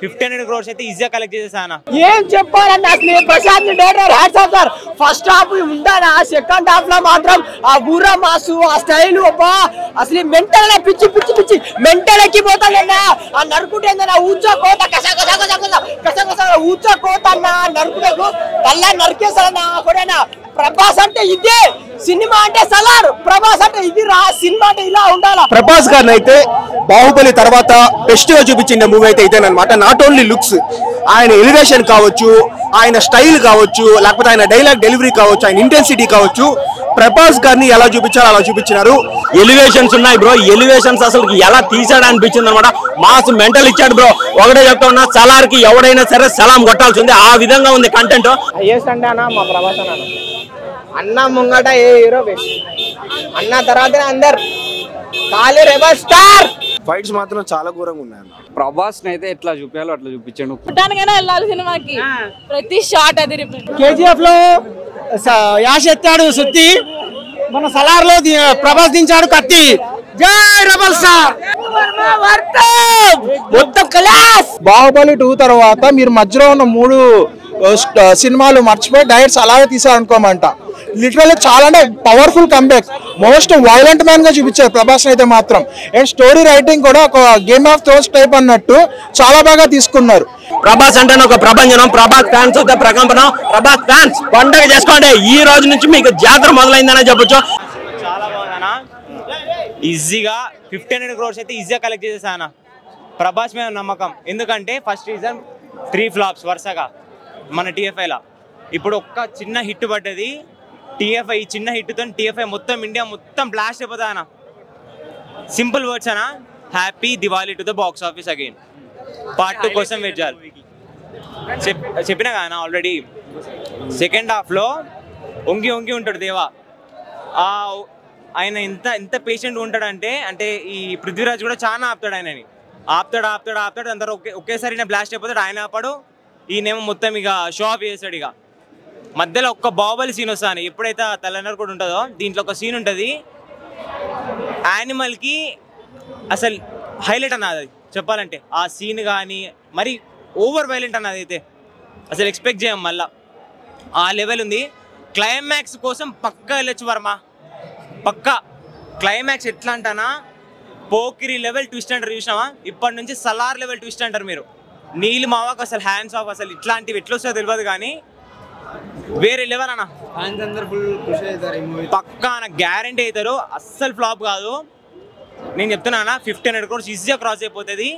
1500 crores అయితే ఈజీగా collect చేసేసానా. ఏం చెప్పాలండి అసలు Prashanth director hats off sir. First half ఉండాలా, సెకండ్ హాఫ్ లో మాత్రం ఆ బూరా మాసు ఆ స్టైల్ అసలు మెంటల్ పిచ్చి పిచ్చి పిచ్చి మెంటల్ ఎక్కిపోతానన్నా. ఆ నరుకుంటేందన్నా ఊచా కోత కస కస కస కస కస కస ఊచా కోత అన్న నరుకుటకు తల్లా నరికేసాడన్నా కూడా. ప్రభాస్ అంటే ఇదే సినిమా అంటే సలార్, ప్రభాస్ అంటే ఇది రా సినిమా అంటే ఇలా ఉండాలా. ప్రభాస్ గారిని అయితే బాహుబలి తర్వాత బెస్ట్ గా చూపించిన మూవీ అయితే ఇదేనమాట. నాట్ ఓన్లీ లుక్స్, ఆయన ఎలివేషన్ కావచ్చు, ఆయన స్టైల్ కావచ్చు, లేకపోతే ఆయన డైలాగ్ డెలివరీ కావచ్చు, ఆయన ఇంటెన్సిటీ కావచ్చు, ప్రభాస్ గారిని ఎలా చూపించారో అలా చూపించినారు. ఎలివేషన్స్ ఉన్నాయి బ్రో, ఎలివేషన్స్ అసలు ఎలా తీసాడు అనిపించింది అనమాట. మాస్ మెంటల్ ఇచ్చాడు బ్రో. ఒకటే చెప్తా ఉన్నా, సలార్ కి ఎవడైనా సరే సలాం కొట్టాల్సింది, ఆ విధంగా ఉంది కంటెంట్. అంటే అన్న మా ప్రభాస్ అన్న ముంగట ఏ హీరో బెస్ట్ అన్న తర్వాత అందరు ఖాళీ రెబల్ స్టార్. ఫైట్స్ మాత్రం చాలా ఘోరంగా ఉన్నాయి. ప్రభాస్ అయితే ఎట్లా చూపించాలో అట్లా చూపించాడు. పుట్టానికైనా వెళ్ళాలి సినిమాకి, ప్రతి షాట్ అది రిపీట్. కేజీఎఫ్ లో యాష్ ఎత్తాడు సుత్తి, మన సలార్ లో ప్రభాస్ దించాడు కత్తి. జై రెబల్ స్టార్ మొత్తం క్లాస్. బాహుబలి 2 తర్వాత మీరు మధ్యలో ఉన్న 3 సినిమాలు మర్చిపోయి డైరెక్ట్స్ అలాగే తీసారనుకోమంట. లిటరల్లీ చాలా అంటే powerful comeback, most violent man గా చూపించారు ప్రభాస్ అయితే మాత్రం. అండ్ స్టోరీ రైటింగ్ కూడా ఒక గేమ్ ఆఫ్ థ్రోన్స్ టైప్ అన్నట్టు చాలా బాగా తీసుకున్నారు. ప్రభాస్ అంటే ఒక ప్రపంచం, ప్రభాస్ ఫ్యాన్స్ అయితే ప్రకంపనం. ప్రభాస్ ఫ్యాన్స్ పండగ చేసుకోండి, ఈ రోజు నుంచి మీకు జాతర మొదలైందని చెప్పొచ్చు. చాలా బాగుందనా, ఈజీగా 1500 crores అయితే ఈజీగా కలెక్ట్ చేసేసానా. ప్రభాస్ మీద నమ్మకం, ఎందుకంటే ఫస్ట్ సీజన్ 3 ఫ్లాప్స్ వరుసగా మన టీఎఫ్ఐలా. ఇప్పుడు ఒక్క చిన్న హిట్ పడ్డది టీఎఫ్ఐ, ఈ చిన్న హిట్తో టీఎఫ్ఐ మొత్తం ఇండియా మొత్తం బ్లాస్ట్ అయిపోతా అన్న. సింపుల్ వర్డ్స్ అనా, happy Diwali to the box office again. Part 2 కోసం వెయిట్ చేయాలి. చెప్పినా కదా ఆల్రెడీ. సెకండ్ హాఫ్లో ఒంగి ఒంగి ఉంటాడు దేవా. ఆయన ఎంత పేషెంట్గా ఉంటాడంటే, అంటే ఈ పృథ్వీరాజ్ కూడా చాలా ఆపుతాడు ఆయనని. ఆపుతాడు అందరూ ఒకేసారి బ్లాస్ట్ అయిపోతాడు. ఆయన ఆపాడు, ఈయనేమో మొత్తం ఇక షో ఆఫ్ చేస్తాడు. ఇక మధ్యలో ఒక్క బాహుబలి సీన్ వస్తాను, ఎప్పుడైతే తలనర్ కూడా ఉంటుందో దీంట్లో ఒక సీన్ ఉంటుంది. యానిమల్కి అసలు హైలైట్ అన్నది చెప్పాలంటే ఆ సీన్ కానీ, మరి ఓవర్ వైలెంట్ అన్నది అయితే అసలు ఎక్స్పెక్ట్ చేయం. మళ్ళా ఆ లెవెల్ ఉంది. క్లైమాక్స్ కోసం పక్కా వెళ్ళొచ్చు వర్మ, పక్కా. క్లైమాక్స్ ఎట్లా అంటానా, పోకిరి లెవెల్ ట్విస్ట్ అంటారు చూసినావా, ఇప్పటి నుంచి సలార్ లెవెల్ ట్విస్ట్ అంటారు మీరు. నీళ్ళు మావాకు అసలు హ్యాండ్స్ ఆఫ్, అసలు ఇట్లాంటివి ఎట్లా వస్తుందో తెలియదు కానీ వేరే లెవెల్ అన్న. పక్కా అన్న గ్యారంటీ అవుతారు, అస్సలు ఫ్లాప్ కాదు. నేను చెప్తున్నా అన్న, 1500 crores ఈజీగా క్రాస్ అయిపోతుంది.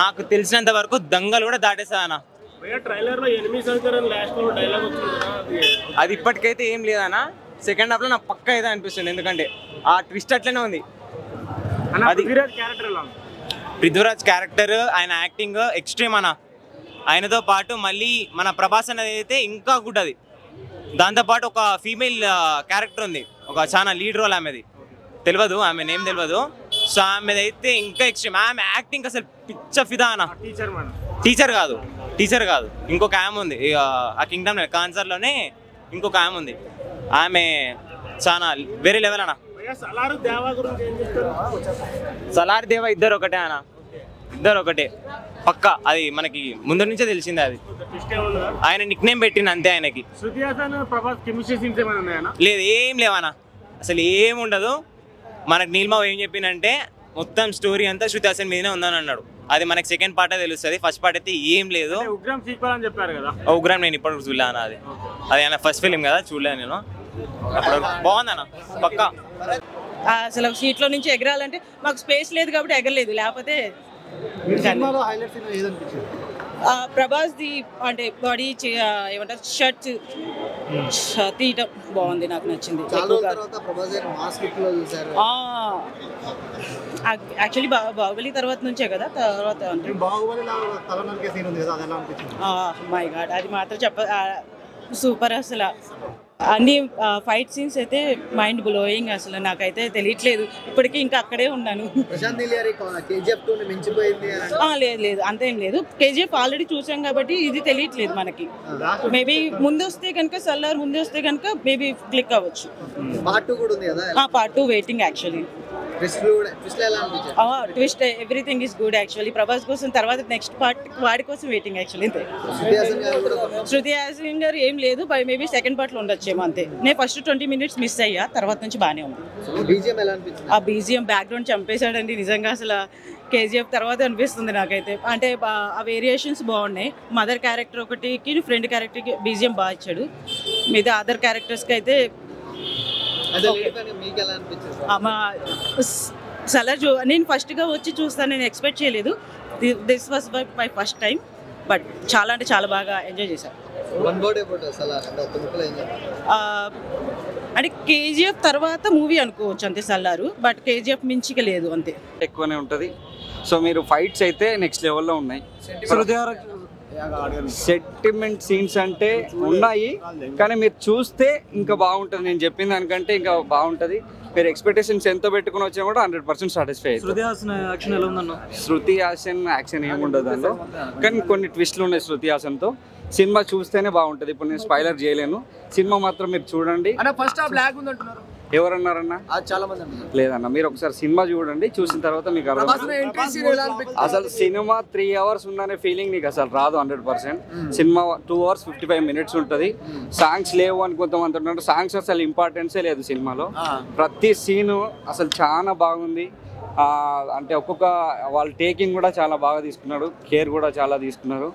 నాకు తెలిసినంత వరకు దంగలు కూడా దాటేస్తా అన్న. అది ఇప్పటికైతే ఏం లేదన్నా. సెకండ్ హాఫ్లో నాకు పక్కా అయితే అనిపిస్తుంది, ఎందుకంటే ఆ ట్విస్ట్ అట్లనే ఉంది. అది పృథ్వీరాజ్ క్యారెక్టర్, ఆయన యాక్టింగ్ ఎక్స్ట్రీమ్ అన్న. ఆయనతో పాటు మళ్ళీ మన ప్రభాస్ అనేది అయితే ఇంకా గుడ్. అది దాంతోపాటు ఒక ఫీమేల్ క్యారెక్టర్ ఉంది, ఒక చాలా లీడ్ రోల్. ఆమెది తెలియదు, ఆమె నేమ్ తెలియదు. సో ఆమెది అయితే ఇంకా ఎక్స్ట్రీమ్. ఆమె యాక్టింగ్ అసలు పిచ్చ ఫిదా అన్న. టీచర్ కాదు ఇంకొక ఆమె ఉంది ఆ కింగ్డమ్ కాన్సర్లోనే, ఇంకొక ఆమె ఉంది. ఆమె చాలా వేరే లెవెల్ అన్న. సలార్ దేవా ఇద్దరు ఒకటే అన్న, ఇద్దరు ఒకటే పక్కా. అది మనకి ముందు నుంచే తెలిసిందే. అది ఆయన నిక్ నేమ్ పెట్టింది అంతే ఆయనకి. లేదు, ఏం లేవన్నా, అసలు ఏం ఉండదు. మనకు నీల్మావ్ ఏం చెప్పిందంటే మొత్తం స్టోరీ అంతా శృతి హాసన్ మీదనే ఉందని అన్నాడు. అది మనకి సెకండ్ పార్ట్ తెలుస్తుంది. ఫస్ట్ పార్ట్ అయితే ఏం లేదు. ఉగ్రం నేను ఇప్పుడు చూడలే అన్న. అది ఆయన ఫస్ట్ ఫిలిం కదా, చూడలే నేను. అప్పుడు బాగుందన్న పక్కా. అసలు సీట్లో నుంచి ఎగరాలంటే మాకు స్పేస్ లేదు కాబట్టి ఎగరలేదు, లేకపోతే. ప్రభాస్ ది అంటే బాడీ ఏమంటారు షర్ట్ తీయటం బాగుంది, నాకు నచ్చింది. యాక్చువల్లీ బాహుబలి తర్వాత నుంచే కదా, తర్వాత మై గాడ్ అది మాత్రం సూపర్. అసలు అన్ని ఫైట్ సీన్స్ అయితే మైండ్ బ్లోయింగ్. అసలు నాకైతే తెలియట్లేదు ఇప్పటికీ, ఇంకా అక్కడే ఉన్నాను. లేదు అంతేం లేదు. కేజీఎఫ్ ఆల్రెడీ చూసాం కాబట్టి ఇది తెలియట్లేదు మనకి. మేబీ ముందు వస్తే కనుక, సల్లార్ ముందు వస్తే కనుక మేబీ క్లిక్ అవ్వచ్చు. Part 2 waiting actually. Twist everything is good actually. Prabhas కోసం తర్వాత నెక్స్ట్ పార్ట్ వాడి కోసం వెయిటింగ్ యాక్చువల్లీ. అంతే. శృతి హాసన్ గారు ఏం లేదు, మేబీ సెకండ్ పార్ట్ లో ఉండొచ్చేమో అంతే. నేను ఫస్ట్ 20 minutes మిస్ అయ్యా, తర్వాత నుంచి బాగానే ఉంది. ఆ బీజిఎం బ్యాక్గ్రౌండ్ చంపేశాడండి నిజంగా. అసలు కేజీఎఫ్ తర్వాత అనిపిస్తుంది నాకైతే. అంటే ఆ వేరియేషన్స్ బాగున్నాయి. మదర్ క్యారెక్టర్ ఒకటికి ఫ్రెండ్ క్యారెక్టర్కి బీజిఎం బాగా ఇచ్చాడు. మిగతా అదర్ క్యారెక్టర్స్కి అయితే సలార్ నేను ఫస్ట్గా వచ్చి చూస్తాను, నేను ఎక్స్పెక్ట్ చేయలేదు. This was my first time, but చాలా అంటే చాలా బాగా ఎంజాయ్ చేశాను. అంటే కేజీఎఫ్ తర్వాత మూవీ అనుకోవచ్చు అంతే సల్లారు, బట్ కేజీఎఫ్ మించిగా లేదు అంతే. ఎక్కువనే ఉంటుంది. సో మీరు ఫైట్స్ అయితే నెక్స్ట్ లెవెల్లో ఉన్నాయి. సెంటిమెంట్ సీన్స్ అంటే ఉన్నాయి, కానీ మీరు చూస్తే ఇంకా బాగుంటుంది. నేను చెప్పిన దానికంటే ఇంకా బాగుంటుంది. మీరు ఎక్స్పెక్టేషన్స్ ఎంత పెట్టుకుని వచ్చినా కూడా 100% సాటిస్ఫై అవుతుంది. శృతి హాసన్ యాక్షన్ ఏముండదు దానిలో, కానీ కొన్ని ట్విస్ట్లు ఉన్నాయి శృతి హాసన్తో. సినిమా చూస్తేనే బాగుంటుంది. ఇప్పుడు నేను స్పాయిలర్ చేయలేను. సినిమా మాత్రం మీరు చూడండి. ఎవరన్నారన్నా? లేదన్న, మీరు ఒకసారి సినిమా చూడండి. చూసిన తర్వాత మీకు అర్థం. అసలు సినిమా 3 hours ఉందనే ఫీలింగ్ నీకు అసలు రాదు 100%. సినిమా 2 hours 55 minutes ఉంటుంది. సాంగ్స్ లేవు అని కొంతమంది అంటున్నారు. సాంగ్స్ అసలు ఇంపార్టెన్సే లేదు సినిమాలో. ప్రతి సీను అసలు చాలా బాగుంది. అంటే ఒక్కొక్క వాళ్ళు టేకింగ్ కూడా చాలా బాగా తీసుకున్నాడు, కేర్ కూడా చాలా తీసుకున్నారు.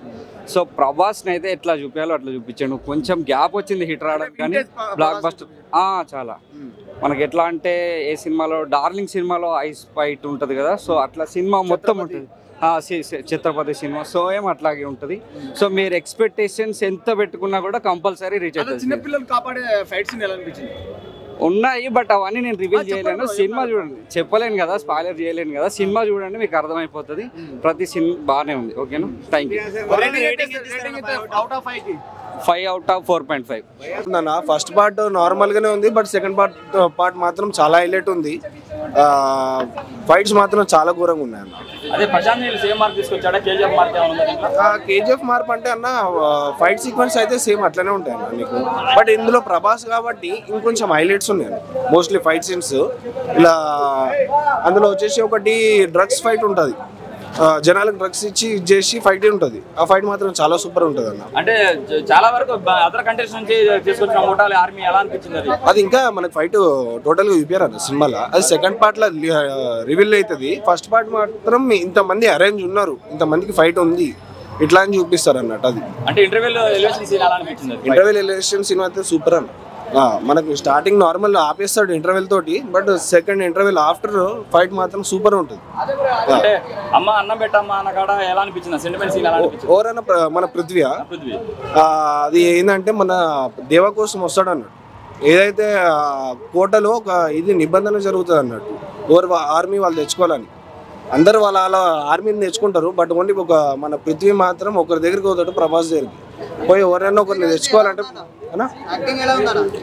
సో ప్రభాస్ని అయితే ఎట్లా చూపించాలో అట్లా చూపించాడు. కొంచెం గ్యాప్ వచ్చింది హిట్ రావడానికి, కానీ బ్లాక్ బస్టర్ చాలా. మనకి ఎట్లా అంటే ఏ సినిమాలో డార్లింగ్ సినిమాలో ఐస్ ఫైట్ ఉంటుంది కదా, సో అట్లా సినిమా మొత్తం ఉంటుంది. ఛత్రపతి సినిమా సో ఏం అట్లాగే ఉంటుంది. సో మీరు ఎక్స్పెక్టేషన్స్ ఎంత పెట్టుకున్నా కూడా కంపల్సరీ రీచ్ అవుతుంది. ఉన్నాయి, బట్ అవన్నీ నేను రివీల్ చేయలేను. సినిమా చూడండి, చెప్పలేను కదా, స్పాయిలర్ చేయలేను కదా. సినిమా చూడండి, మీకు అర్థమైపోతుంది. ప్రతి సినిమా బాగానే ఉంది. ఓకేనా, thank you. 5 out of 4.5. First part normal గానే ఉంది, బట్ సెకండ్ పార్ట్ మాత్రం చాలా హైలైట్ ఉంది. ఫైట్స్ మాత్రం చాలా ఘోరంగా ఉన్నాయి అన్న. కేజీఎఫ్ మార్ప్ అంటే అన్న ఫైట్ సీక్వెన్స్ అయితే సేమ్ అట్లనే ఉంటాయి అన్న నీకు. బట్ ఇందులో ప్రభాస్ కాబట్టి ఇంకొంచెం హైలైట్స్ ఉన్నాయి అన్న. మోస్ట్లీ ఫైట్ సీన్స్ ఇలా అందులో వచ్చేసి ఒకటి డ్రగ్స్ ఫైట్ ఉంటుంది. జనాలకు డ్రగ్స్ ఇచ్చి చేసి ఫైట్ ఉంటుంది. ఆ ఫైట్ మాత్రం చాలా సూపర్ ఉంటుంది అన్న. అంటే చాలా వరకు అదర్ కంట్రీస్ నుంచి తీసుకొచ్చిన మోటాలి ఆర్మీ ఎలా అనిపించింది? అది ఇంకా మనకి ఫైట్ టోటల్ గా చూపారు అన్న సినిమాలో. అది సెకండ్ పార్ట్ లో రివీల్ అవుతుంది. ఫస్ట్ పార్ట్ మాత్రం ఇంతమంది అరేంజ్ ఉన్నారు, ఇంతమందికి ఫైట్ ఉంది ఇట్లా అని చూపిస్తారు అన్నట్టు. అది అంటే ఇంటర్వెల్ ఎలివేషన్ సీన్ ఎలా అనిపించింది? ఇంటర్వెల్ ఎలివేషన్ సీన్ అయితే సూపర్ అన్న. మనకు స్టార్టింగ్ నార్మల్ ఆపేస్తాడు ఇంటర్వెల్ తోటి, but second interval after fight మాత్రం సూపర్ ఉంటుంది. అంటే అమ్మ అన్నం పెట్టమ్మ అన్న కాడ ఎలా అనిపించింది? సెంటిమెంట్ సీన్ ఎలా అనిపించింది? ఎవరన్నా మన పృథ్వీ అది ఏంటంటే మన దేవ కోసం వస్తాడు అన్నట్టు. ఏదైతే కోటలో ఒక ఇది నిబంధన జరుగుతుంది అన్నట్టు, ఎవరు ఆర్మీ వాళ్ళు తెచ్చుకోవాలని. అందరు వాళ్ళ ఆర్మీని తెచ్చుకుంటారు, బట్ ఓన్లీ ఒక మన పృథ్వీ మాత్రం ఒకరి దగ్గరికి పోతాడు, ప్రభాస్ దగ్గరికి పోయి ఎవరైనా ఒకరిని తెచ్చుకోవాలంటే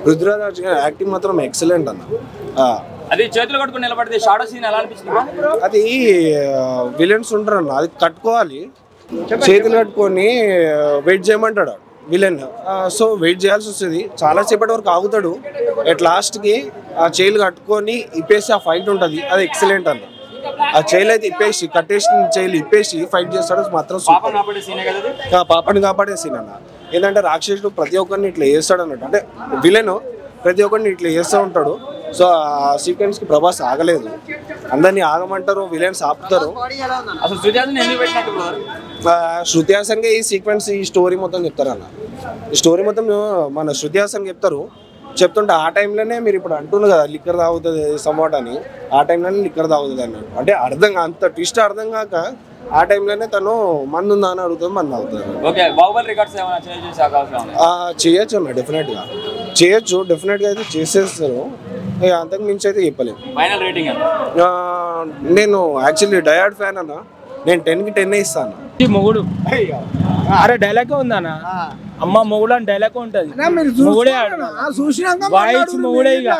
పృథ్వీరాజ్ యాక్టింగ్ మాత్రం ఎక్సలెంట్ అన్న. అది చేతులు కట్టుకుని నిలబడితే షాడో సీన్ ఎలా అనిపించింది? అది విలన్స్ ఉంటారు అన్న, అది కట్టుకోవాలి, చేతులు కట్టుకొని వెయిట్ చేయమంటాడు విలన్. సో వెయిట్ చేయాల్సి వస్తుంది, చాలా సేపటి వరకు ఆగుతాడు. ఎట్ లాస్ట్కి ఆ చేతులు కట్టుకొని ఇప్పేసి ఆ ఫైట్ ఉంటుంది, అది ఎక్సలెంట్ అన్న. ఆ చైల్ అయితే ఇప్పేసి కట్టేసిన చైలు ఇప్పేసి ఫైట్ చేస్తాడు మాత్రం పాపని కాపాడే సీన్ అన్న. ఏంటంటే రాక్షసుడు ప్రతి ఒక్కరిని ఇట్లా చేస్తాడు అన్నట్టు, అంటే విలన్ ప్రతి ఒక్కరిని ఇట్లా చేస్తూ ఉంటాడు. సో ఆ సీక్వెన్స్ కి ప్రభాస్ ఆగలేదు, అందరినీ ఆగమంటారు, విలన్స్ ఆపుతారు. శృతి హాసన్ ఈ సీక్వెన్స్ ఈ స్టోరీ మొత్తం చెప్తారు అన్న. ఈ స్టోరీ మొత్తం మన శృతి హాసన్ చెప్తుంటే ఆ టైంలోనే మీరు ఇప్పుడు అంటున్నారు కదా లిక్కర్ తాగుతుంది సమ్వాట్ అని, ఆ టైంలోనే లిక్కర్ తాగుతుంది అన్నాడు. అంటే అంత ట్విస్ట్ అర్థం కాక ఆ టైంలోనే తను మందు ఉందా అని అడుగుతుంది, మందు అవుతుంది. చేయొచ్చు అన్న, డెఫినెట్గా అయితే చేసేస్తారు. అంతకు మించి అయితే చెప్పలేము. నేను యాక్చువల్లీ డయాడ్ ఫ్యాన్ అన్న, నేను 10కి 10 ఇస్తాను. మొగుడు అరే డైలాగ్ ఉందన్న, అమ్మ మొగుడు అని డైలాగ్ ఉంటది. మొగుడే వాయిస్ మొగుడే ఇక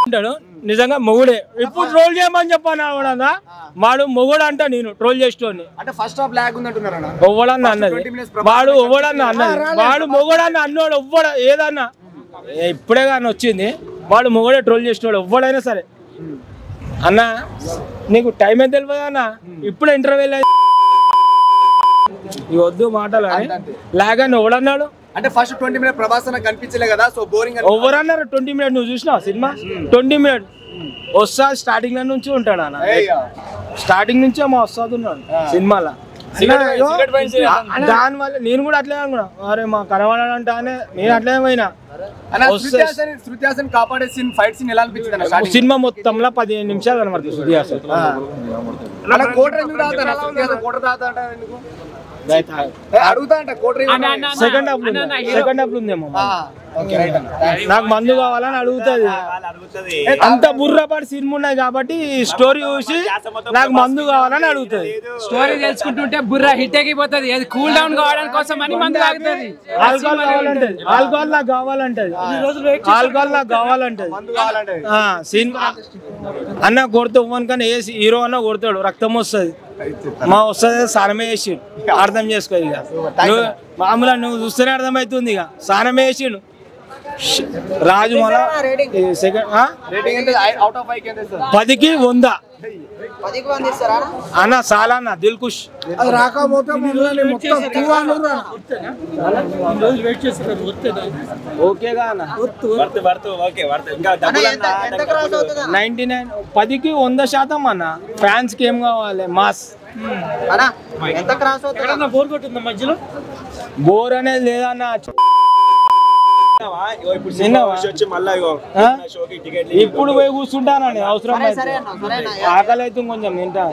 ఉంటాడు, నిజంగా మొగుడే. ఇప్పుడు ట్రోల్ చేయమని చెప్పాను కూడా వాడు మొగుడు అంట, నేను ట్రోల్ చేసేటోని. ఒవ్వడన్నా అన్నది వాడు, ఒవ్వడన్నా అన్నది వాడు, మొగుడన్నా అన్నోడు ఒవ్వడ ఏదన్నా ఇప్పుడే కానీ వచ్చింది. వాడు మొగుడే ట్రోల్ చేసేవాడు, ఎవ్వడైనా సరే అన్న నీకు టైం అయితే తెలియదు అన్న ఇప్పుడు ఇంటర్వ్యూలో వద్దు మాటలు లాగని ఎవడన్నాడు అంటే ఫస్ట్ 20 minutes ప్రభాస్ అన్న కనిపించలే కదా సో బోరింగ్ ఎవరు అన్నారు 20 minutes నువ్వు చూసినావు సినిమా 20 minutes వస్తా స్టార్టింగ్ నుంచి ఉంటాడు అన్న స్టార్టింగ్ నుంచే మా వస్తాదు ఉన్నాడు సినిమాలో దాని వల్ల నేను కూడా అట్లే అనుకున్నా అరే మా కనబడాలంటే నేను అట్లే పోయినా శృతి హాసన్ కాపాడే సీన్ ఫైట్ సీన్ ఎలా అనిపించింది సినిమా మొత్తంలో 15 నిమిషాలు కనబడుతుంది శృతి హాసన్ అడుగుతా అంటే సెకండ్ హాఫ్ ఉందేమో నాకు మందు కావాలని అడుగుతుంది అంత బుర్రపాటి సినిమా ఉన్నాయి కాబట్టి స్టోరీ చూసి నాకు మందు కావాలని అడుగుతుంది స్టోరీ తెలుసుకుంటుంటే బుర్ర హిట్ ఎక్కిపోతుంది అది కూల్ డౌన్ కావడానికి కోసం అని మందు తాగుతుంది ఆల్కహాల్ కావాలంటది ఆల్కహాల్ నాకు కావాలంటది సినిమా అన్న కొడుతూ ఇవ్వను కానీ ఏ హీరో అన్న కొడతాడు రక్తం వస్తుంది మా వస్తుంది సానమే వేసిండు అర్థం చేసుకో ఇక మామూలుగా నువ్వు చూస్తేనే అర్థమవుతుంది ఇక సానమే వేసిండు రాజు మళ్ళా సెకండ్ 10కి 100 అన్న చాలా అన్న దిల్ ఖుష్ ఓకేగా అన్న 99 10కి 100% అన్న ఫ్యాన్స్ కి ఏం కావాలి మాస్ బోర్ అనేది లేదన్న ఇప్పుడు పోయి కూర్చుంటానండి అవసరం ఆకలి అయితే కొంచెం తింటా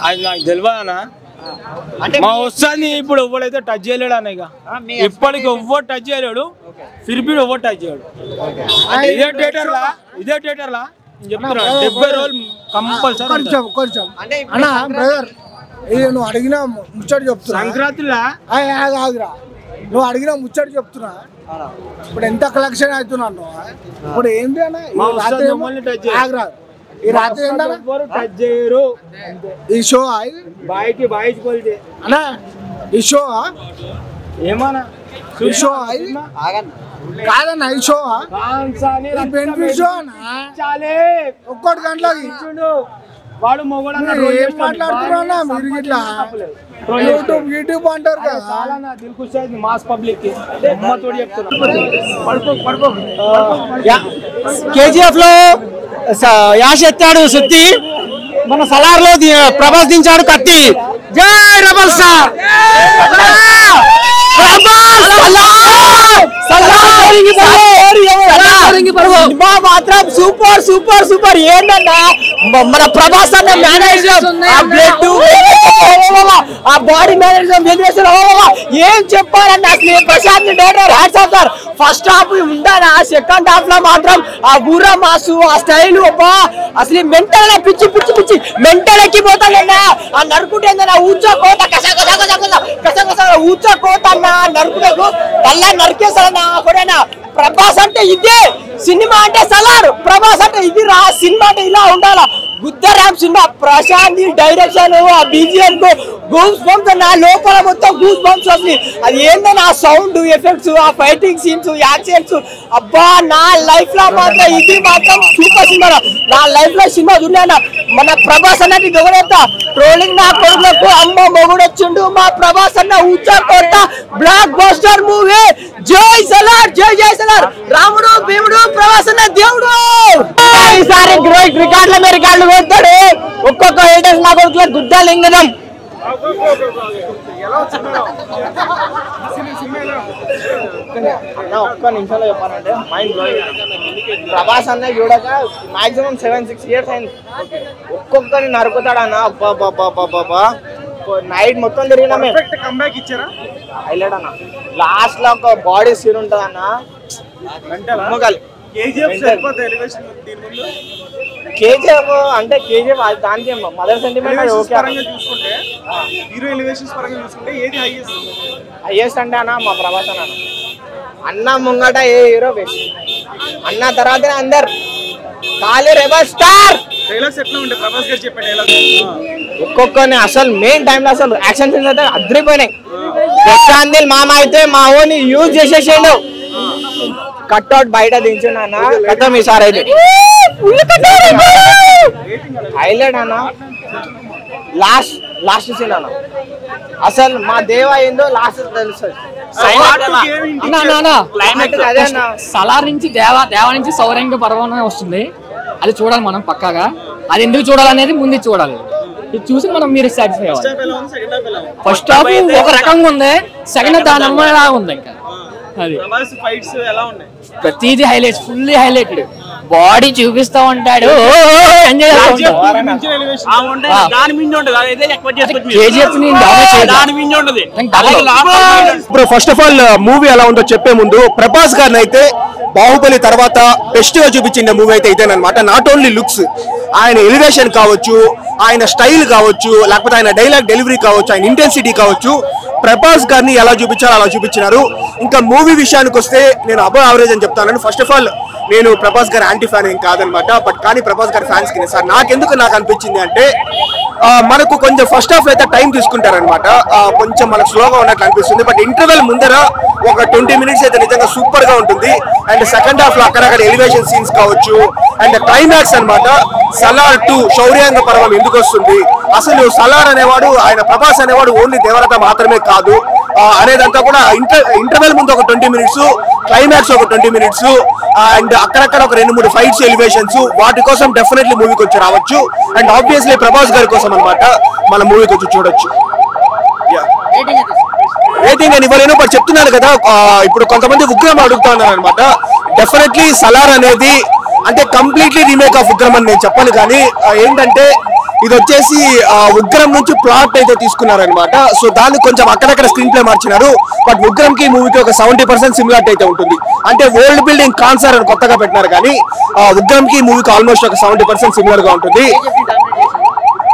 అది నాకు తెలియదన్నా మా వస్తుంది ఇప్పుడు ఎవడైతే టచ్ చేయలేడు అన్న ఇక ఇప్పటికి ఎవ్వరు టచ్ చేయలేడు ఫిర్బీ ఎవరు టచ్ చేయడు ఇదే థియేటర్లా చెప్తున్నా 70 రోజులు కంపల్సరీ కొంచెం అన్న బ్రదర్ ఇది నువ్వు అడిగిన ముచ్చట చెప్తున్నా సంక్రాంతిలా నువ్వు అడిగిన ముచ్చట చెప్తున్నా ఇప్పుడు ఎంత కలెక్షన్ అవుతున్నాను ఇప్పుడు ఏంటి అన్న ఈ రాత్రి టచ్ చేయరు ఈ షో బాయ్కి అన్న ఈ షో ఏమన్నా ఈ షో కాదన్న ఈ షో బెనిఫిట్ షో అన్న ఒక్కటి గంటలకి వాడు మొగడు ఏం మాట్లాడుతున్నా మీరు ఇట్లా యూట్యూబ్ అంటారు కదా దిల్ ఖుష్ అయింది మాస్ పబ్లిక్ కి అమ్మతోడు చెప్తున్నా కేజీఎఫ్ లో యాష్ ఎత్తాడు సుత్తి మన సలార్ లో ప్రభాస్ దించాడు కత్తి జై రెబల్ స్టార్ మాత్రం సూపర్ సూపర్ సూపర్ ఏంటన్నా మన ప్రభాస్ అన్న మేనేజర్ ఆ బ్లడ్ ఆ బాడీ మేనేజర్ ఏం చెప్పాలన్న అసలు Prashanth director hats off sir first half ఉండాలా సెకండ్ హాఫ్ లో మాత్రం ఆ బూరా మాసు ఆ స్టైల్ అసలు మెంటల్ పిచ్చి పిచ్చి పిచ్చి మెంటల్ ఎక్కిపోతానన్నా ఆ నరుకుంటేందన్నా ఊచో కోత కస ఊచో కోత అన్న నరుకుటకు కల్లా నరికేస్తాడన్నా కొడేనా ప్రభాస్ అంటే ఇదే సినిమా అంటే సలార్ ప్రభాస్ అంటే ఇది రా సినిమా అంటే ఇలా ఉండాలా గుద్దరామ్ సినిమా ప్రశాంత్ డైరెక్షన్ ఆ బీజిఎం గూస్ బంప్స్ అన్న లోపల మొత్తం గూస్ బంప్స్ వస్తుంది అది ఏంటన్నా ఆ సౌండ్ ఎఫెక్ట్స్ ఆ ఫైటింగ్ సీన్స్ యాక్షన్స్ అబ్బా నా లైఫ్ లో మాత్రం ఇది మాత్రం సూపర్ సినిమా నా లైఫ్ లో సినిమా చూడలేనా మన ప్రభాస్ అన్నది దొగడేస్తా ట్రోలింగ్ నా కొడుకులకు అమ్మ మొగుడు వచ్చిండు మా ప్రభాస్ అన్న ఊచా కొట్ట బ్లాక్ బస్టర్ మూవీ జై సలార్ రాముడు భీముడు ప్రభాస్ అన్న దేవుడు ఈసారి రికార్డుల మీద రికార్డులు కొడతాడు ఒక్కొక్క హేటర్స్ నా కొడుకుల గుద్ద లింగనం ఒక్క నిమిషంలో చెప్పానంటే మైండ్ బ్లోయింగ్ ప్రభాస్ అన్న చూడక మాక్సిమం 7-6 years అయింది ఒక్కొక్కరిని నరుకుతాడన్న అబ్బా నైట్ మొత్తం తిరిగినా కంబ్యాక్ ఇచ్చారా హైలైట్ అన్న లాస్ట్ లో ఒక బాడీ సీన్ ఉంటుంది అన్న కేజీఎఫ్ అంటే కేజీఎఫ్ దానికి మదర్ సెంటిమెంట్ హైయెస్ట్ అంటే అన్న మా ప్రభాస్ అన్న ముంగట ఏ హీరో బెస్ట్ అన్న తర్వాత అందరు ఖాళీ రెబల్ స్టార్ ఒక్కొక్కని అసలు మెయిన్ టైంలో అసలు యాక్షన్ సీన్స్ అయితే అద్రిపోయినాయి ప్రశాంత్ మామ అయితే మా ఓని యూజ్ చేసేసాడు కట్అవుట్ బయట దించున్నా అన్న కథం ఈసారి అయితే హైలైట్ అన్న లాస్ట్ సీన్ అన్న అసలు మా దేవ ఏందో లాస్ట్ తెలుస్తుంది సలార్ నుంచి దేవ నుంచి సౌరంగ పర్వం వస్తుంది అది చూడాలి మనం పక్కాగా అది ఎందుకు చూడాలనేది ముందు చూడాలి ఇది చూసి మనం మీరు సాటిస్ఫై అవ్వాలి ఫస్ట్ హాఫ్ ఒక రకంగా ఉంది సెకండ్ హాఫ్ దాని అమ్మలా ఉంది ఇంకా అది ప్రతిదీ హైలైట్ ఫుల్లీ హైలైటెడ్ బాడీ చూపిస్తా ఉంటాడు ఎంజాయ్ ఇప్పుడు ఫస్ట్ ఆఫ్ ఆల్ మూవీ ఎలా ఉందో చెప్పే ముందు ప్రభాస్ గారిని అయితే బాహుబలి తర్వాత బెస్ట్ గా చూపించిన మూవీ అయితే ఇదేనమాట. నాట్ ఓన్లీ లుక్స్, ఆయన ఎలివేషన్ కావచ్చు, ఆయన స్టైల్ కావచ్చు, లేకపోతే ఆయన డైలాగ్ డెలివరీ కావచ్చు, ఆయన ఇంటెన్సిటీ కావచ్చు, ప్రభాస్ గారిని ఎలా చూపించారో అలా చూపించినారు. ఇంకా మూవీ విషయానికి వస్తే నేను అబవ్ యావరేజ్ అని చెప్తాను. ఫస్ట్ ఆఫ్ ఆల్ నేను ప్రభాస్ గారి యాంటీ ఫ్యాన్ ఏం కాదనమాట. బట్ కానీ ప్రభాస్ గారి ఫ్యాన్స్ కి సార్ నాకు అనిపించింది అంటే మనకు కొంచెం ఫస్ట్ హాఫ్ అయితే టైం తీసుకుంటారనమాట, కొంచెం మనకు స్లోగా ఉన్నట్లు అనిపిస్తుంది. బట్ ఇంటర్వెల్ ముందర ఒక 20 minutes అయితే నిజంగా సూపర్ గా ఉంటుంది. అండ్ సెకండ్ హాఫ్ లో అక్కడక్కడ ఎలివేషన్ సీన్స్ కావచ్చు, అండ్ క్లైమాక్స్ అనమాట. సలార్ 2 శౌర్యాంగ పర్వం ఎందుకు వస్తుంది, అసలు సలార్ అనేవాడు ఆయన ప్రభాస్ అనేవాడు ఓన్లీ దేవరత మాత్రమే కాదు అనేదంతా కూడా ఇంటర్వెల్ ముందు ఒక 20 minutes, క్లైమాక్స్ ఒక 20 minutes, అండ్ అక్కడక్కడ ఒక 2-3 ఫైట్స్ ఎలివేషన్స్, వాటి కోసం డెఫినెట్లీ మూవీకి వచ్చి రావచ్చు. అండ్ ఆబ్వియస్లీ ప్రభాస్ గారి కోసం అనమాట మన మూవీకి వచ్చి చూడొచ్చు. రేటింగ్ అని ఇవ్వలేను, బట్ చెప్తున్నాను కదా, ఇప్పుడు కొంతమంది ఉగ్రం అడుగుతా ఉన్నారు అనమాట. డెఫినెట్లీ సలార్ అనేది అంటే కంప్లీట్లీ రీమేక్ ఆఫ్ ఉగ్రం అని నేను చెప్పాను. కానీ ఏంటంటే ఇది వచ్చేసి ఉగ్రం నుంచి ప్లాట్ అయితే తీసుకున్నారనమాట. సో దాన్ని కొంచెం అక్కడక్కడ స్క్రీన్ ప్లే మార్చినారు. బట్ ఉగ్రం కి మూవీకి ఒక 70% సిమిలారిటీ అయితే ఉంటుంది. అంటే వరల్డ్ బిల్డింగ్ కాన్సర్ అని కొత్తగా పెట్టినారు, కానీ ఉగ్రం కి మూవీకి ఆల్మోస్ట్ ఒక 70% సిమిలర్ గా ఉంటుంది.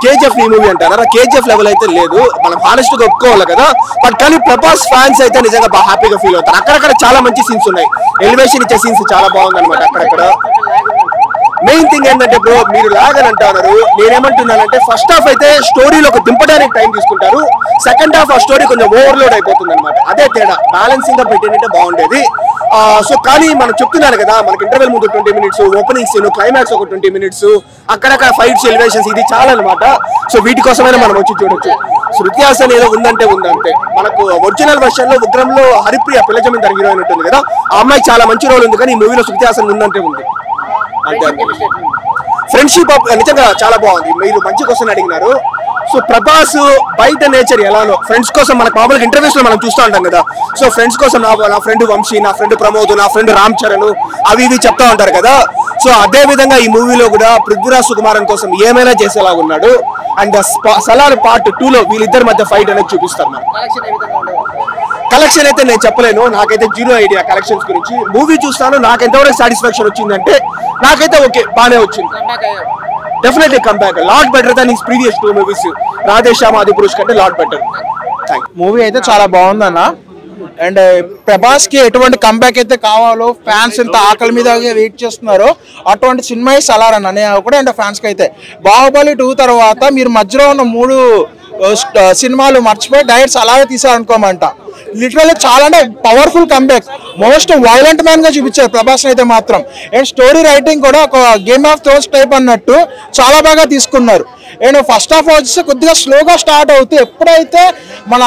కేజీఎఫ్ ఈ మూవీ అంటారా, కేజీఎఫ్ లెవెల్ అయితే లేదు, మనం హానెస్ట్ గా ఒప్పుకోవాలి కదా. బట్ కానీ ప్రభాస్ ఫ్యాన్స్ అయితే నిజంగా బాగా హ్యాపీగా ఫీల్ అవుతారు. అక్కడక్కడ చాలా మంచి సీన్స్ ఉన్నాయి, ఎలివేషన్ ఇచ్చే సీన్స్ చాలా బాగుంది అనమాట. అక్కడక్కడ మెయిన్ థింగ్ ఏంటంటే బ్రో మీరు లాగ్ అని అంటున్నారు, నేనేమంటున్నానంటే ఫస్ట్ హాఫ్ అయితే స్టోరీలో ఒక దింపడానికి టైం తీసుకుంటారు, సెకండ్ హాఫ్ ఆ స్టోరీ కొంచెం ఓవర్లోడ్ అయిపోతుంది అనమాట. అదే తేడా, బ్యాలెన్సింగ్ గా పెట్టినట్టే బాగుండేది. సో కానీ మనం చెప్తున్నారు కదా, మనకి ఇంటర్వెల్ ముందు 20 minutes, ఓపెనింగ్ సీన్, క్లైమాక్స్ ఒక 20 minutes, అక్కడక్కడ ఫైట్స్ ఎలివేషన్స్, ఇది చాలా అనమాట. సో వీటి కోసమైనా మనం వచ్చి చూడొచ్చు. శృతి హాసన్ ఏదో ఉందంటే ఉందంటే, మనకు ఒరిజినల్ వర్షన్ లో ఉగ్రంలో హరిప్రియ పిల్ల జమీందార్ హీరోయిన్ ఉంటుంది కదా, ఆ అమ్మాయి చాలా మంచి రోల్ ఉంది. కానీ ఈ మూవీలో శృతి హాసన్ ఉందంటే ఉంది. ఫ్రెండ్షిప్ నిజంగా చాలా బాగుంది. మీరు మంచి క్వశ్చన్ అడిగినారు. సో ప్రభాస్ బయట నేచర్ ఎలానో ఫ్రెండ్స్ కోసం మనకు మామూలుగా ఇంటర్వ్యూస్ లో మనం చూస్తూ ఉంటాం కదా. సో ఫ్రెండ్స్ కోసం నా ఫ్రెండ్ వంశీ, నా ఫ్రెండ్ ప్రమోద్, నా ఫ్రెండ్ రామ్ చరణ్ అవి ఇవి చెప్తా ఉంటారు కదా. సో అదే విధంగా ఈ మూవీలో కూడా పృథ్వీరాజ్ సుకుమారన్ కోసం ఏమైనా చేసేలాగా ఉన్నాడు. అండ్ సలార్ పార్ట్ 2 లో వీళ్ళిద్దరి మధ్య ఫైట్ అనేది చూపిస్తారు. మనం కలెక్షన్ అయితే నేను చెప్పలేను, నాకైతే జీరో ఐడియా కలెక్షన్స్ గురించి. మూవీ చూస్తాను, నాకు ఎంతవరకు సాటిస్ఫాక్షన్ వచ్చిందంటే నాకైతే ఓకే బాగానే వచ్చింది. Definitely come back, lot better than his previous 2 movies. Radhe Shyam, Adipurush కంటే లాట్ బెటర్. మూవీ అయితే చాలా బాగుందన్న. అండ్ ప్రభాస్ కి ఎటువంటి కంబ్యాక్ అయితే కావాలో, ఫ్యాన్స్ ఎంత ఆకలి మీద వెయిట్ చేస్తున్నారో అటువంటి సినిమా సలార్ అన్న నేను కూడా. అండ్ ఫ్యాన్స్ కి అయితే బాహుబలి 2 తర్వాత మీరు మధ్యలో ఉన్న 3 సినిమాలు మర్చిపోయి డైరెక్ట్స్ అలాగే తీసారనుకోమంట. లిటరల్లీ చాలా అంటే powerful comeback, most violent man గా చూపించారు ప్రభాస్ అయితే మాత్రం. అండ్ స్టోరీ రైటింగ్ కూడా ఒక గేమ్ ఆఫ్ థ్రోన్స్ టైప్ అన్నట్టు చాలా బాగా తీసుకున్నారు. అండ్ ఫస్ట్ హాఫ్ వచ్చేసి కొద్దిగా స్లోగా స్టార్ట్ అవుతూ ఎప్పుడైతే మన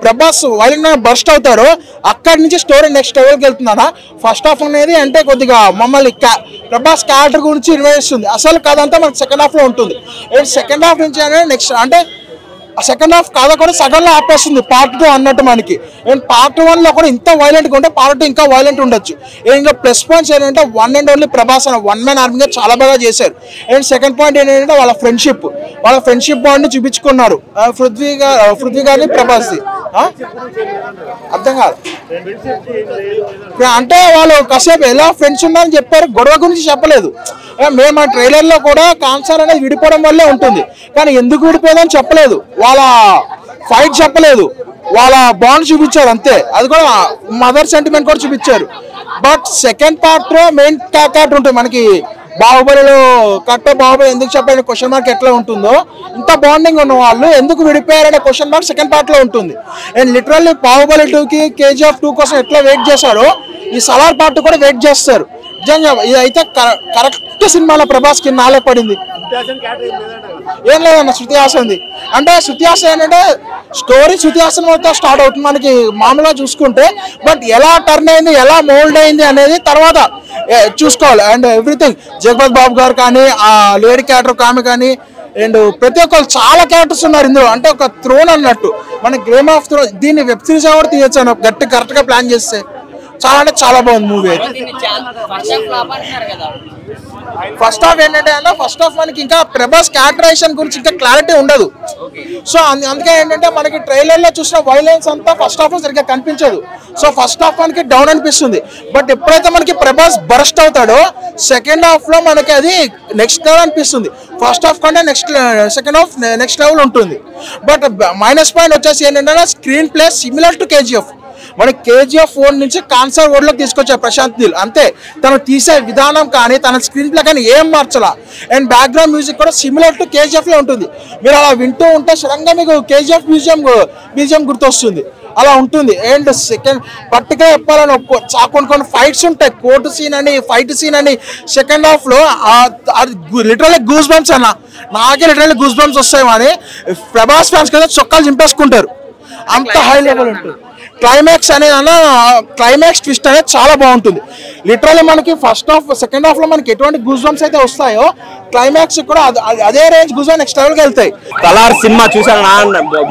ప్రభాస్ వైలెంట్ మ్యాన్ బర్స్ట్ అవుతారో అక్కడి నుంచి స్టోరీ నెక్స్ట్ లెవెల్కి వెళ్తుందన్న. ఫస్ట్ హాఫ్ అనేది అంటే కొద్దిగా మమ్మల్ని ప్రభాస్ క్యారెక్టర్ గురించి నిర్వహిస్తుంది, అసలు కథ అంతా మనకి సెకండ్ హాఫ్ లో ఉంటుంది. అండ్ సెకండ్ హాఫ్ నుంచి అనేది నెక్స్ట్ అంటే సెకండ్ హాఫ్ కథ కూడా సగంలో ఆపేస్తుంది పార్ట్ 2 అన్నట్టు మనకి. అండ్ పార్ట్ 1 లో కూడా ఇంత వైలెంట్గా ఉంటే పార్ట్ 2 ఇంకా వైలెంట్ ఉండొచ్చు. ఇంకా ప్లస్ పాయింట్స్ ఏంటంటే వన్ అండ్ ఓన్లీ ప్రభాస్ అన్న వన్ మ్యాన్ ఆర్మీగా చాలా బాగా చేశారు. అండ్ సెకండ్ పాయింట్ ఏంటంటే వాళ్ళ ఫ్రెండ్షిప్ బాండ్ని చూపించుకున్నారు పృథ్వీ గారిని ప్రభాస్ది. అర్థం కాదు అంటే వాళ్ళు కాసేపు ఎలా ఫ్రెండ్స్ ఉన్నారని చెప్పారు, గొడవ గురించి చెప్పలేదు. మేము ఆ ట్రైలర్ లో కూడా కాన్సర్ అనేది విడిపోవడం వల్లే ఉంటుంది, కానీ ఎందుకు విడిపోయిందని చెప్పలేదు, వాళ్ళ ఫైట్ చెప్పలేదు, వాళ్ళ బాండ్ చూపించారు అంతే. అది కూడా మదర్ సెంటిమెంట్ కూడా చూపించారు. బట్ సెకండ్ పార్ట్ లో మెయిన్ క్యారెక్టర్ ఉంటుంది మనకి. బాహుబలిలో బాహుబలి ఎందుకు చెప్పాలని క్వశ్చన్ మార్క్ ఎట్లా ఉంటుందో ఇంత బాండింగ్ ఉన్న వాళ్ళు ఎందుకు విడిపోయారనే క్వశ్చన్ మార్క్ సెకండ్ పార్ట్ లో ఉంటుంది. అండ్ లిటరల్లీ బాహుబలి 2కి కేజీఎఫ్ 2 కోసం ఎట్లా వెయిట్ చేశారో ఈ సలార్ పార్ట్ కూడా వెయిట్ చేస్తారు. నిజంగా ఇదైతే కరెక్ట్ సినిమాలో ప్రభాస్కి నాలే పడింది. ఏం లేదన్న శృతి హాసన్ది. అంటే శృతి హాసన్ ఏంటంటే స్టోరీ శృతి హాసన్ మొత్తం స్టార్ట్ అవుతుంది మనకి మామూలుగా చూసుకుంటే. బట్ ఎలా టర్న్ అయింది, ఎలా మోల్డ్ అయింది అనేది తర్వాత చూసుకోవాలి. అండ్ ఎవ్రీథింగ్ జగపత్ బాబు గారు కానీ, ఆ లేడీ క్యారెక్టర్ ఆమె కానీ, అండ్ ప్రతి ఒక్కరు చాలా క్యారెక్టర్స్ ఉన్నారు ఇందులో. అంటే ఒక థ్రోన్ అన్నట్టు మన గేమ్ ఆఫ్ థ్రోన్. దీన్ని వెబ్ సిరీస్ కూడా తీయొచ్చాను కరెక్ట్ గా ప్లాన్ చేస్తే. చాలా అంటే చాలా బాగుంది మూవీ అయితే. ఫస్ట్ హాఫ్ ఏంటంటే అన్న, ఫస్ట్ హాఫ్ మనకి ఇంకా ప్రభాస్ క్యారెక్టరైజేషన్ గురించి ఇంకా క్లారిటీ ఉండదు. సో అందుకే ఏంటంటే మనకి ట్రైలర్ లో చూసిన వైలెన్స్ అంతా ఫస్ట్ హాఫ్ లో సరిగ్గా కనిపించదు. సో ఫస్ట్ హాఫ్ మనకి డౌన్ అనిపిస్తుంది. బట్ ఎప్పుడైతే మనకి ప్రభాస్ బర్స్ట్ అవుతాడో సెకండ్ హాఫ్ లో మనకి అది నెక్స్ట్ లెవెల్ అనిపిస్తుంది. ఫస్ట్ హాఫ్ కంటే సెకండ్ హాఫ్ నెక్స్ట్ లెవెల్ ఉంటుంది. బట్ మైనస్ పాయింట్ వచ్చేసి ఏంటంటే screen play similar to KGF. మనకి కేజీఎఫ్ 4 నుంచి కాన్సర్ వర్డ్లోకి తీసుకొచ్చారు ప్రశాంత్ నీల్. అంతే, తను తీసే విధానం కానీ తన స్క్రీన్ ప్లే కానీ ఏం మార్చాలా. అండ్ బ్యాక్గ్రౌండ్ మ్యూజిక్ కూడా సిమిలర్ టు కేజీఎఫ్లో ఉంటుంది. మీరు అలా వింటూ ఉంటే సడన్గా మీకు కేజీఎఫ్ మ్యూజియం గుర్తొస్తుంది. అలా ఉంటుంది. అండ్ సెకండ్ పర్టికులర్ చెప్పాలని కొన్ని ఫైట్స్ ఉంటాయి. కోర్టు సీన్ అని, ఫైట్ సీన్ అని సెకండ్ హాఫ్లో లిటరల్లీ గూస్ బంప్స్ అన్న. నాకే లిటరల్లీ గూస్ బంప్స్ వస్తాయి. కానీ ప్రభాస్ ఫ్యాన్స్ కదా చొక్కాలు చింపేసుకుంటారు, అంత హై లెవెల్ ఉంటుంది. క్లైమాక్స్ అనేది అన్న, క్లైమాక్స్ ట్విస్ట్ అనేది చాలా బాగుంటుంది. లిటరల్లీ మనకి ఫస్ట్ హాఫ్ సెకండ్ హాఫ్ లో మనకి ఎటువంటి గూస్ బంప్స్ అయితే వస్తాయో క్లైమాక్స్ కూడా అదే రేంజ్ గూస్ బంప్స్ నెక్స్ట్ లెవెల్కి వెళ్తాయి. సలార్ సినిమా చూసాను,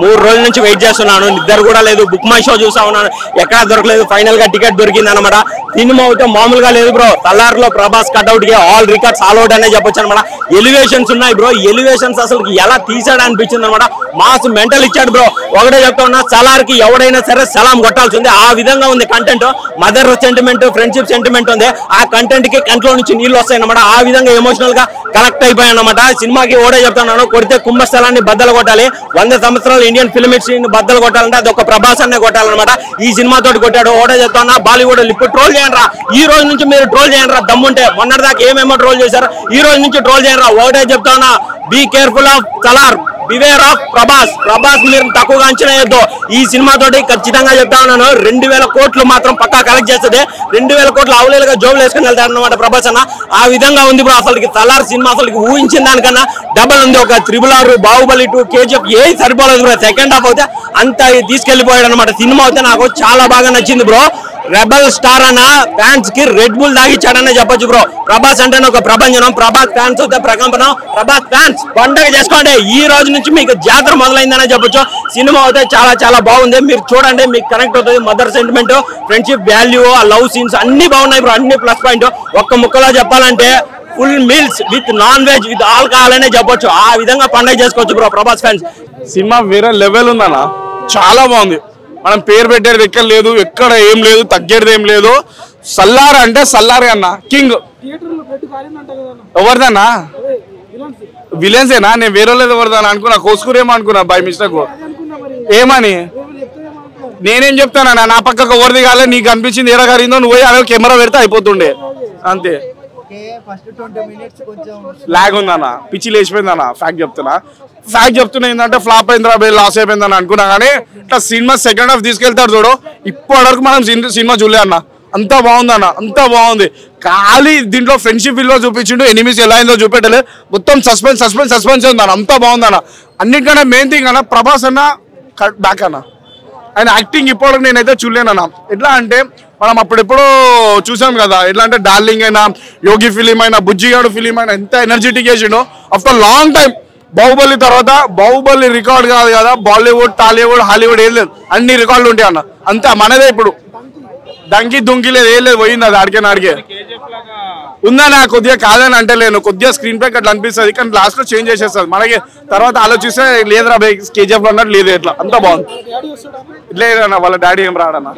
3 రోజుల నుంచి వెయిట్ చేస్తున్నాను. నిద్ర కూడా లేదు. బుక్ మై షో చూసా ఉన్నాను, ఎక్కడా దొరకలేదు. ఫైనల్ గా టికెట్ దొరికింది అనమాట. సినిమా అయితే మామూలుగా లేదు బ్రో. సలార్ లో ప్రభాస్ కట్అవుట్ కి ఆల్ రికార్డ్స్ ఆల్ అవుట్ అనే చెప్పొచ్చు అనమాట. ఎలివేషన్స్ ఉన్నాయి బ్రో. ఎలివేషన్స్ అసలు ఎలా తీసాడు అనిపించింది అనమాట. మాస్ మెంటల్ ఇచ్చాడు బ్రో. ఒకటే చెప్తా ఉన్నా, సలార్ కి ఎవడైనా సరే సలాం కొట్టాల్సింది. ఆ విధంగా ఉంది content. Mother sentiment, friendship sentiment ఉంది. ఆ కంటెంట్ కి కంట్లో నుంచి నీళ్ళు వస్తాయి అనమాట. ఆ విధంగా ఎమోషనల్ గా కనెక్ట్ అయిపోయాయి అనమాట. సినిమాకి ఓడే చెప్తున్నాను, కొడితే కుంభస్థలాన్ని బద్దలు కొట్టాలి. 100 సంవత్సరాలు ఇండియన్ ఫిల్మ్ ఇండస్ట్రీని బద్దలు కొట్టాలంటే అది ఒక ప్రభాస్ అనే కొట్టాలన్నమాట. ఈ సినిమా తోటి కొట్టాడు. ఓడే చెప్తున్నా, బాలీవుడ్ ఇప్పుడు ట్రోల్ చేయండి రా. ఈ రోజు నుంచి మీరు ట్రోల్ చేయండి రా దమ్ముంటే. మొన్నటిదాకా ఏమేమో ట్రోల్ చేశారు, ఈ రోజు నుంచి ట్రోల్ చేయండి రా. ఒకటే చెప్తా ఉన్నా, be careful of Salaar, beware of Prabhas. Prabhas మీరు తక్కువగా అంచనా వేయద్దు. ఈ సినిమా తోటి ఖచ్చితంగా చెప్తా ఉన్నాను, 2000 కోట్లు మాత్రం పక్కా కలెక్ట్ చేస్తుంది. 2000 కోట్లు అవలేలుగా జోబులు వేసుకుని వెళ్తాడు అనమాట ప్రభాస్ అన్న. ఆ విధంగా ఉంది బ్రో. అసలు సలార్ సినిమా అసలు ఊహించిన దానికన్నా డబల్ ఉంది. ఒక RRR, బాహుబలి 2, KGF ఏది సరిపోలేదు బ్రో. సెకండ్ హాఫ్ అయితే అంతా తీసుకెళ్లిపోయాడు అనమాట. సినిమా అయితే నాకు చాలా బాగా నచ్చింది బ్రో. రెబల్ స్టార్ అన్న ఫ్యాన్స్ కి రెడ్ బుల్ తాగిచ్చాడనే చెప్పొచ్చు బ్రో. ప్రభాస్ అంటే ఒక ప్రభంజనం. ప్రభాస్ ఫ్యాన్స్ అయితే ప్రకంపనం. ప్రభాస్ ఫ్యాన్స్ పండగ చేసుకోండి. ఈ రోజు నుంచి మీకు జాతర మొదలైందనే చెప్పొచ్చు. సినిమా అయితే చాలా చాలా బాగుంది. మీరు చూడండి, మీకు కనెక్ట్ అవుతుంది. Mother sentiment, friendship value, love scenes అన్ని బాగున్నాయి బ్రో. అన్ని ప్లస్ పాయింట్. ఒక్క ముక్కలో చెప్పాలంటే full meals with non veg with alcohol అనే చెప్పొచ్చు. ఆ విధంగా పండగ చేసుకోవచ్చు బ్రో ప్రభాస్ ఫ్యాన్స్. సినిమా వేరే లెవెల్ ఉందన్న, చాలా బాగుంది. మనం పేరు పెట్టేది ఎక్కడ లేదు, ఎక్కడ ఏం లేదు, తగ్గేది ఏం లేదు. సల్లార్ అంటే సల్లారే అన్న, కింగ్. ఎవరిదన్నా విలన్సేనా? నేను వేరే లేదు ఎవరిదన్నా అనుకున్నా, కోసుకురేమో అనుకున్నా బై మిస్టేక్. ఏమని నేనేం చెప్తానన్నా, నా పక్కకు ఎవరిది కాలే, నీకు అనిపించింది ఏరా గారిందో నువ్వు అదే కెమెరా పెడితే అయిపోతుండే అంతే. లాగ్ ఉందన్న, పిచ్చి లేచిపోయిందన్న. ఫ్యాక్ట్ చెప్తున్నా ఏంటంటే ఫ్లాప్ అయిందిరా బే, లాస్ అయిపోయిందని అనుకున్నా. కానీ ఇట్లా సినిమా సెకండ్ హాఫ్ తీసుకెళ్తాడు చూడు. ఇప్పటి వరకు మనం సినిమా చూడలే అన్న. అంతా బాగుందన్న, అంతా బాగుంది. ఖాళీ దీంట్లో ఫ్రెండ్షిప్ విలువ చూపించిండు, ఎనిమిస్ ఎలా అయిందో చూపెట్టలేదు. మొత్తం సస్పెన్స్ ఉందన్న. అంతా బాగుందన్న. అన్నిటికన్నా మెయిన్ థింగ్ అన్న, ప్రభాస్ అన్న బ్యాక్ అన్న. ఆయన యాక్టింగ్ ఇప్పటివరకు నేనైతే చూడలేనన్నా. ఎట్లా అంటే మనం అప్పుడెప్పుడో చూసాం కదా, ఎట్లా అంటే డార్లింగ్ అయినా, యోగి ఫిలిం అయినా, బుజ్జిగాడు ఫిలిం అయినా ఎంత ఎనర్జెటిక్ చేసిండో. ఆఫ్టర్ లాంగ్ టైం బాహుబలి తర్వాత, బాహుబలి రికార్డ్ కాదు కదా, బాలీవుడ్, టాలీవుడ్, హాలీవుడ్ ఏం లేదు, అన్ని రికార్డులు ఉంటాయి అన్న. అంతే మనదే ఇప్పుడు. దంకి దుంకి లేదు, ఏం లేదు, పోయింది అది ఆడికే ఉందన్నా. కొద్దిగా కాదని అంటే లేను, కొద్దిగా స్క్రీన్ ప్లే అట్లా అనిపిస్తుంది. కానీ లాస్ట్ లో చేంజ్ చేసేస్తుంది మనకి. తర్వాత ఆలోచిస్తే లేదురా బై KGF లో అన్నట్టు లేదు. ఎట్లా అంతా బాగుంది. లేదన్నా వాళ్ళ డాడీ ఏం రాడన్నా.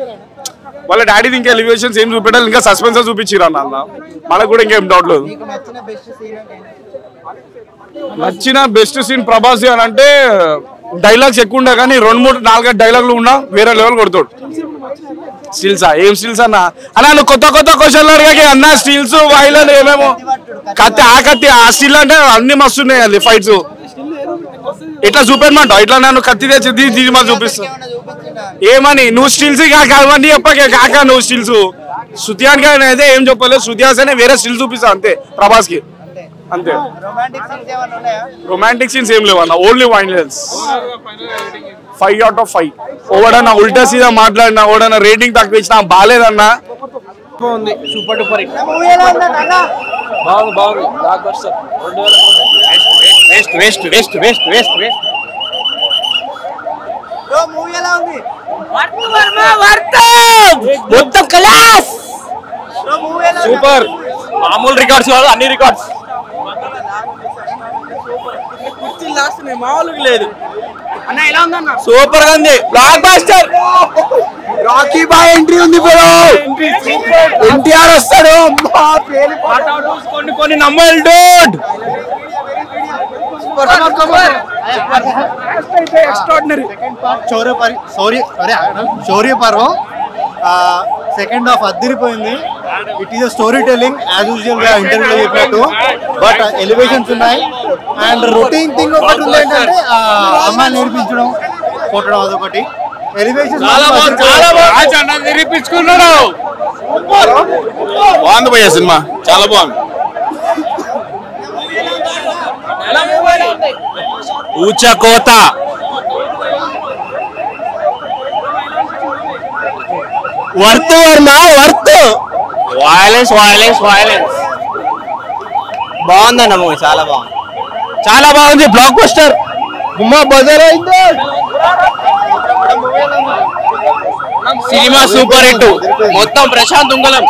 వాళ్ళ డాడీది ఇంకా ఎలివేషన్స్ ఏం చూపెట్టాలి, ఇంకా సస్పెన్స్ చూపించారు అన్న. మనకు కూడా ఇంకేం డౌట్ లేదు. నచ్చిన బెస్ట్ సీన్ ప్రభాస్ అని అంటే డైలాగ్స్ ఎక్కువ ఉండే, కానీ 2-3-4 డైలాగులు ఉన్నా వేరే లెవెల్ కొడతాడు. స్టిల్సా? ఏం స్టిల్స్ అన్న? అన్నా నువ్వు కొత్త క్వశ్చన్లు అడిగాకి అన్న. స్టిల్స్ వైలెన్స్ ఏమేమో కత్తి ఆ స్టిల్ అంటే అన్ని మస్తు ఉన్నాయి. అది ఫైట్స్ ఇట్లా చూపెట్టమంటావు? ఇట్లా నన్ను కత్తి తెచ్చి దీని చూపిస్తా ఏమని? నువ్వు స్టిల్స్ కాక అవన్నీ చెప్పకే కాక, నువ్వు స్టిల్స్ శృతియాన్ గారు అయితే ఏం చెప్పలేదు, శృతి హాసన్ వేరే స్టిల్ చూపిస్తా అంతే ప్రభాస్ కి అంతే. రొమాంటిక్ సీన్స్ ఏం లేవన్న, ఓన్లీ వైలెన్స్. 5 out of 5. ఓడన్నా ఉల్టా సీదా మాట్లాడినా, ఓడన్నా రేటింగ్ తక్కువ ఇచ్చినా బాగాలేదన్నా. సూపర్ డూపర్ మొత్తం క్లాస్ సూపర్. మామూలు రికార్డ్స్ కాదు, అన్ని రికార్డ్స్. మామూలుగా లేదు అన్న. ఎలా ఉందన్న? సూపర్ గా ఉంది. Blockbuster. రాకీ బాయ్ ఎంట్రీ ఉంది బ్రో. ఎన్టీఆర్ వస్తాడు. కొన్ని నమ్మలు dude. Shaurya Parvam second half అద్దరిపోయింది. It is story telling as usual గా ఇంటర్వ్యూలో చెప్పినట్టు, బట్ ఎలివేషన్స్ ఉన్నాయి. అండ్ రొటీన్ థింగ్ ఒకటి ఉంది ఏంటంటే అమ్మాయిని నేర్పించడం, కొట్టడం, అదొకటి. ఎలివేషన్ నిరూపించుకున్నాడు. బాగుంది భయ్యా సినిమా, చాలా బాగుంది. ఊచా కోత. Worth Varma worth. Violence violence violence. బాగుందన్న మూవీ, చాలా బాగుంది. చాలా బాగుంది. Blockbuster. గుమ్మా బజార్ అయింది. Cinema super hit. మొత్తం ప్రశాంత్ ఉంగలం.